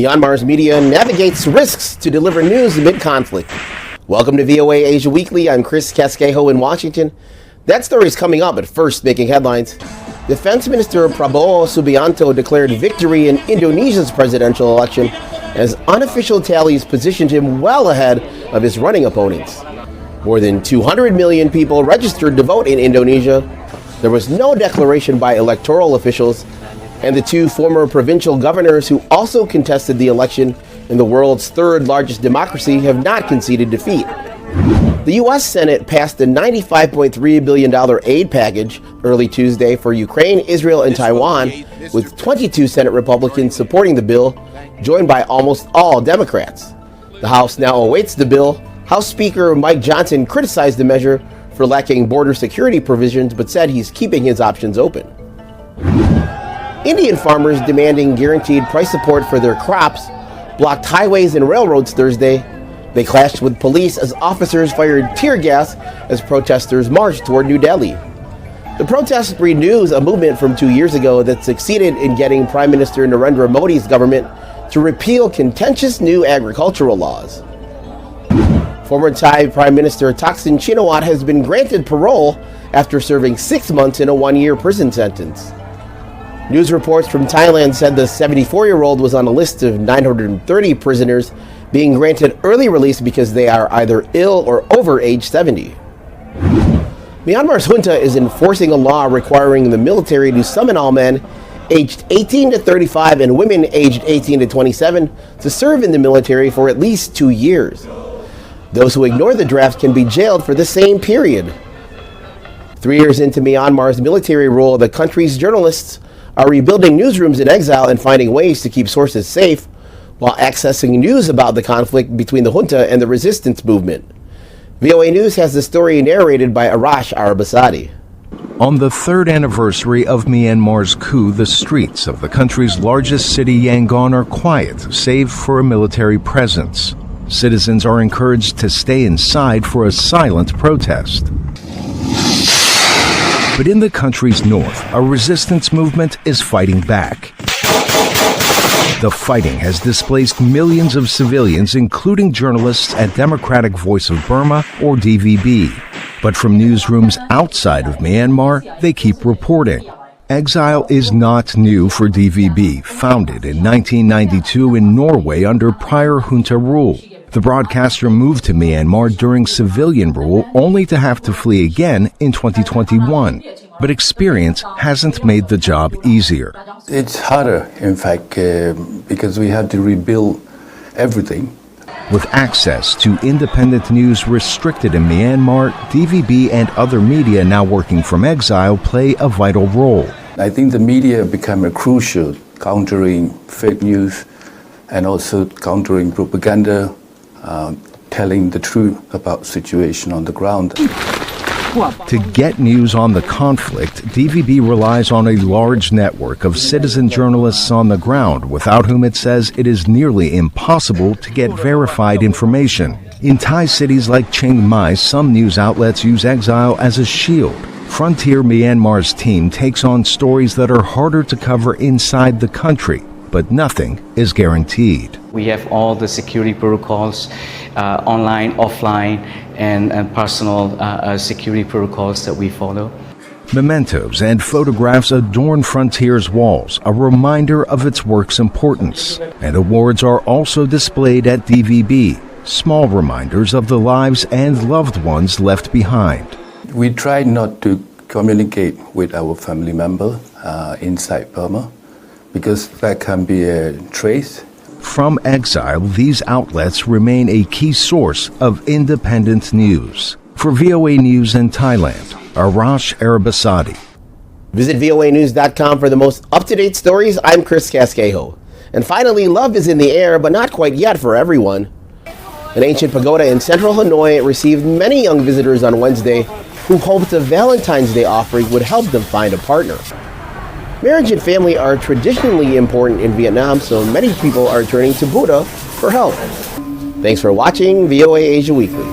Myanmar's media navigates risks to deliver news amid conflict. Welcome to VOA Asia Weekly. I'm Chris Casquejo in Washington. That story is coming up, but first, making headlines. Defense Minister Prabowo Subianto declared victory in Indonesia's presidential election as unofficial tallies positioned him well ahead of his running opponents. More than 200 million people registered to vote in Indonesia. There was no declaration by electoral officials, and the two former provincial governors who also contested the election in the world's third largest democracy have not conceded defeat. The U.S. Senate passed a $95.3 billion aid package early Tuesday for Ukraine, Israel, and Taiwan, with 22 Senate Republicans supporting the bill, joined by almost all Democrats. The House now awaits the bill. House Speaker Mike Johnson criticized the measure for lacking border security provisions, but said he's keeping his options open. Indian farmers demanding guaranteed price support for their crops blocked highways and railroads Thursday. They clashed with police as officers fired tear gas as protesters marched toward New Delhi. The protest renews a movement from 2 years ago that succeeded in getting Prime Minister Narendra Modi's government to repeal contentious new agricultural laws. Former Thai Prime Minister Thaksin Shinawatra has been granted parole after serving 6 months in a 1-year prison sentence. News reports from Thailand said the 74-year-old was on a list of 930 prisoners being granted early release because they are either ill or over age 70. Myanmar's junta is enforcing a law requiring the military to summon all men aged 18 to 35 and women aged 18 to 27 to serve in the military for at least 2 years. Those who ignore the draft can be jailed for the same period. 3 years into Myanmar's military rule, the country's journalists are rebuilding newsrooms in exile and finding ways to keep sources safe while accessing news about the conflict between the junta and the resistance movement. VOA News has the story narrated by Arash Arabasadi. On the third anniversary of Myanmar's coup, the streets of the country's largest city, Yangon, are quiet, save for a military presence. Citizens are encouraged to stay inside for a silent protest. But in the country's north, a resistance movement is fighting back. The fighting has displaced millions of civilians, including journalists at Democratic Voice of Burma, or DVB. But from newsrooms outside of Myanmar, they keep reporting. Exile is not new for DVB, founded in 1992 in Norway under prior junta rule. The broadcaster moved to Myanmar during civilian rule, only to have to flee again in 2021. But experience hasn't made the job easier. It's harder, in fact, because we had to rebuild everything. With access to independent news restricted in Myanmar, DVB and other media now working from exile play a vital role. I think the media become crucial, countering fake news and also countering propaganda, telling the truth about the situation on the ground. To get news on the conflict, DVB relies on a large network of citizen journalists on the ground, without whom it says it is nearly impossible to get verified information. In Thai cities like Chiang Mai, some news outlets use exile as a shield. Frontier Myanmar's team takes on stories that are harder to cover inside the country, but nothing is guaranteed. We have all the security protocols, online, offline, and personal security protocols that we follow. Mementos and photographs adorn Frontier's walls, a reminder of its work's importance. And awards are also displayed at DVB, small reminders of the lives and loved ones left behind. We try not to communicate with our family member inside Burma, because that can be a trace. From exile, these outlets remain a key source of independent news. For VOA News in Thailand, Arash Arabasadi. Visit voanews.com for the most up-to-date stories. I'm Chris Casquejo. And finally, love is in the air, but not quite yet for everyone. An ancient pagoda in central Hanoi received many young visitors on Wednesday who hoped a Valentine's Day offering would help them find a partner. Marriage and family are traditionally important in Vietnam, so many people are turning to Buddha for help. Thanks for watching VOA Asia Weekly.